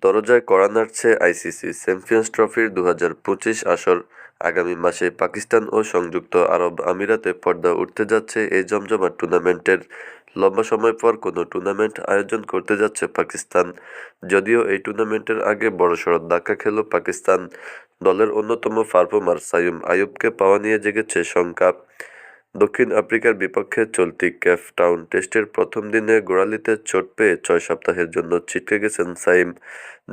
দরজায় কড়া নাড়ছে ICC champions ট্রফির ২০২৫ আসর। আগামী মাসে পাকিস্তান ও সংযুক্ত আরব আমিরাতে পর্দা উঠতে যাচ্ছে এই জমজমাট টুর্নামেন্টের। লম্বা সময় পর কোনো টুর্নামেন্ট আয়োজন করতে যাচ্ছে পাকিস্তান। যদিও এই টুর্নামেন্টের আগে বড়সড় ধাক্কা খেল পাকিস্তান। দলের অন্যতম পারফর্মার সাইম আইয়ুবকে পাওয়া নিয়ে জেগেছে শঙ্কা। দক্ষিণ আফ্রিকার বিপক্ষে চলতি কেপ টাউন টেস্টের প্রথম দিনে গোড়ালিতে চোট পেয়ে ৬ সপ্তাহের জন্য ছিটকে গেছেন সাইম,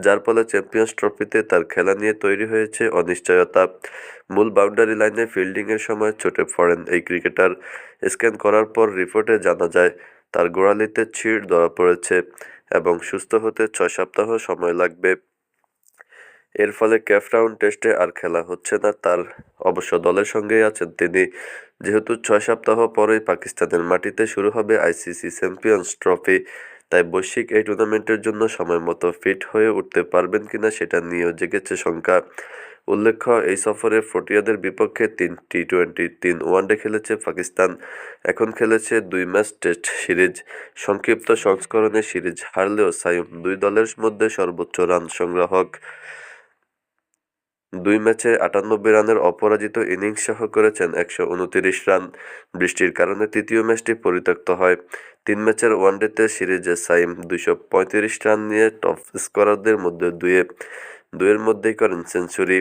যার ফলে চ্যাম্পিয়ন্স ট্রফিতে তার খেলা নিয়ে তৈরি হয়েছে অনিশ্চয়তা। মূল বাউন্ডারি লাইনে ফিল্ডিংয়ের সময় চোটে পড়েন এই ক্রিকেটার। স্ক্যান করার পর রিপোর্টে জানা যায় তার গোড়ালিতে ছিঁড় ধরা পড়েছে এবং সুস্থ হতে ৬ সপ্তাহ সময় লাগবে। এর ফলে কেপ টাউন টেস্টে আর খেলা হচ্ছে না তার। অবশ্য দলের সঙ্গেই আছেন তিনি। যেহেতু ৬ সপ্তাহ পরেই পাকিস্তানের মাটিতে শুরু হবে আইসিসি চ্যাম্পিয়ন্স ট্রফি, তাই বৈশ্বিক এই টুর্নামেন্টের জন্য সময়মতো ফিট হয়ে উঠতে পারবেন কিনা সেটা নিয়েও জেগেছে শঙ্কা। উল্লেখ্য, এই সফরে প্রোটিয়াদের বিপক্ষে ৩ টি-২০, ৩ ওয়ানডে খেলেছে পাকিস্তান। এখন খেলেছে ২ ম্যাচ টেস্ট সিরিজ। সংক্ষিপ্ত সংস্করণে সিরিজ হারলেও সাইম ২ দলের মধ্যে সর্বোচ্চ রান সংগ্রাহক। ২ ম্যাচে ৯৮ রানের অপরাজিত ইনিংসসহ করেছেন ১২৯ রান। বৃষ্টির কারণে তৃতীয় ম্যাচটি পরিত্যক্ত হয়। ৩ ম্যাচের ওয়ানডেতে সিরিজে সাইম ২৩৫ রান নিয়ে টপ স্কোরারদের মধ্যে দুইয়ের মধ্যেই করেন সেঞ্চুরি।